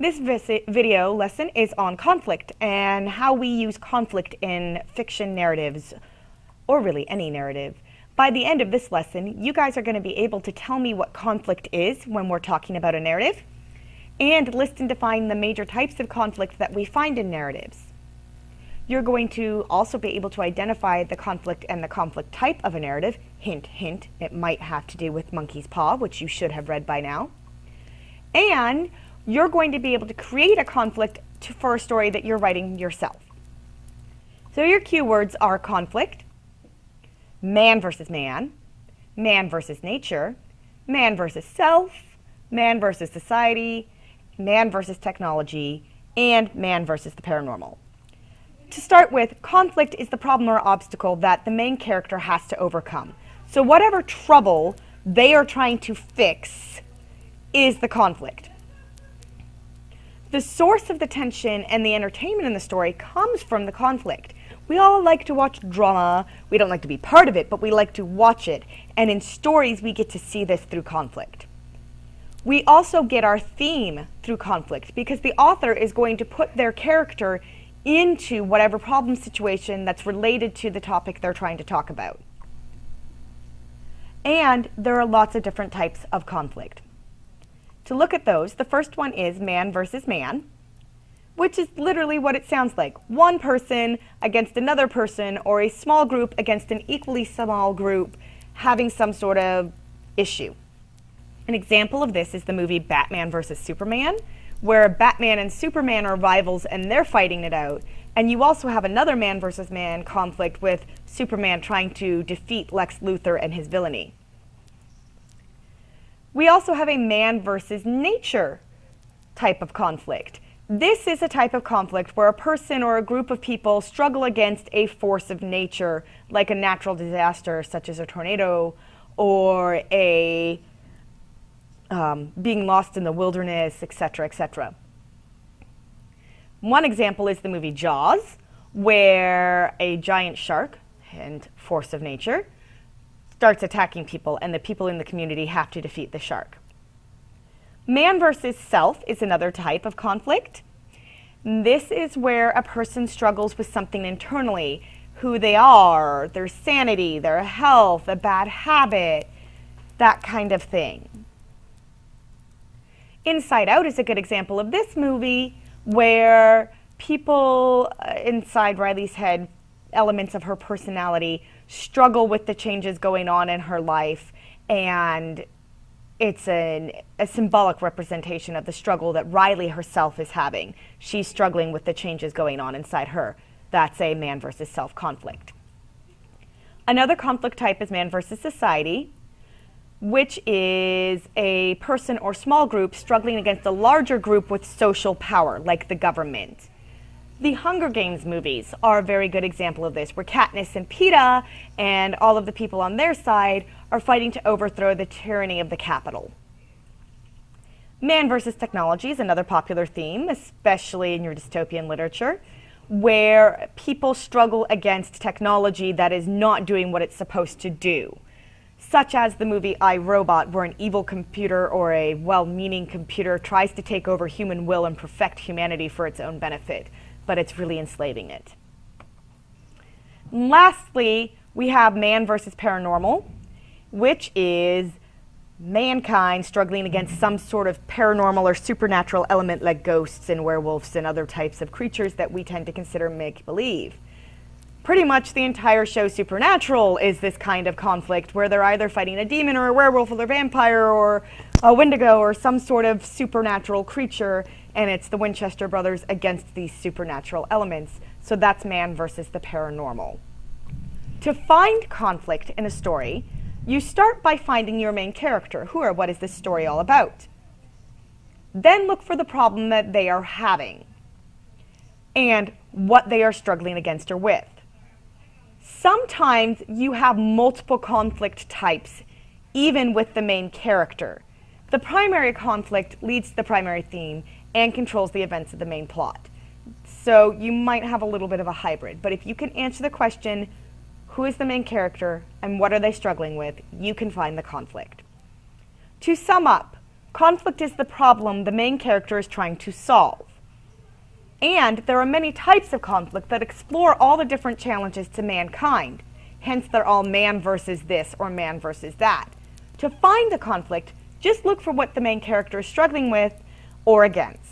This video lesson is on conflict and how we use conflict in fiction narratives, or really any narrative. By the end of this lesson, you guys are going to be able to tell me what conflict is when we're talking about a narrative, and list and define the major types of conflict that we find in narratives. You're going to also be able to identify the conflict and the conflict type of a narrative. Hint, hint, it might have to do with Monkey's Paw, which you should have read by now. And you're going to be able to create a conflict for a story that you're writing yourself. So your keywords are conflict, man versus man versus nature, man versus self, man versus society, man versus technology, and man versus the paranormal. To start with, conflict is the problem or obstacle that the main character has to overcome. So whatever trouble they are trying to fix is the conflict. The source of the tension and the entertainment in the story comes from the conflict. We all like to watch drama. We don't like to be part of it, but we like to watch it. And in stories, we get to see this through conflict. We also get our theme through conflict because the author is going to put their character into whatever problem situation that's related to the topic they're trying to talk about. And there are lots of different types of conflict. To look at those, the first one is man versus man, which is literally what it sounds like. One person against another person, or a small group against an equally small group having some sort of issue. An example of this is the movie Batman versus Superman, where Batman and Superman are rivals and they're fighting it out. And you also have another man versus man conflict with Superman trying to defeat Lex Luthor and his villainy. We also have a man versus nature type of conflict. This is a type of conflict where a person or a group of people struggle against a force of nature, like a natural disaster such as a tornado or a being lost in the wilderness, etc., etc. One example is the movie Jaws, where a giant shark, and force of nature, starts attacking people, and the people in the community have to defeat the shark. Man versus self is another type of conflict. This is where a person struggles with something internally, who they are, their sanity, their health, a bad habit, that kind of thing. Inside Out is a good example of this movie, where people inside Riley's head, elements of her personality, struggle with the changes going on in her life, and it's a symbolic representation of the struggle that Riley herself is having. She's struggling with the changes going on inside her. That's a man versus self conflict. Another conflict type is man versus society, which is a person or small group struggling against a larger group with social power, like the government. The Hunger Games movies are a very good example of this, where Katniss and Peeta and all of the people on their side are fighting to overthrow the tyranny of the Capitol. Man versus technology is another popular theme, especially in your dystopian literature, where people struggle against technology that is not doing what it's supposed to do, such as the movie I, Robot, where an evil computer or a well-meaning computer tries to take over human will and perfect humanity for its own benefit, but it's really enslaving it. Lastly, we have man versus paranormal, which is mankind struggling against some sort of paranormal or supernatural element like ghosts and werewolves and other types of creatures that we tend to consider make-believe. Pretty much the entire show Supernatural is this kind of conflict where they're either fighting a demon or a werewolf or a vampire or a Wendigo or some sort of supernatural creature, and it's the Winchester brothers against these supernatural elements. So that's man versus the paranormal. To find conflict in a story, you start by finding your main character. Who or what is this story all about? Then look for the problem that they are having and what they are struggling against or with. Sometimes you have multiple conflict types, even with the main character. The primary conflict leads to the primary theme and controls the events of the main plot. So you might have a little bit of a hybrid, but if you can answer the question, who is the main character and what are they struggling with, you can find the conflict. To sum up, Conflict is the problem the main character is trying to solve. And there are many types of conflict that explore all the different challenges to mankind. Hence, they're all man versus this or man versus that. To find the conflict, just look for what the main character is struggling with or against.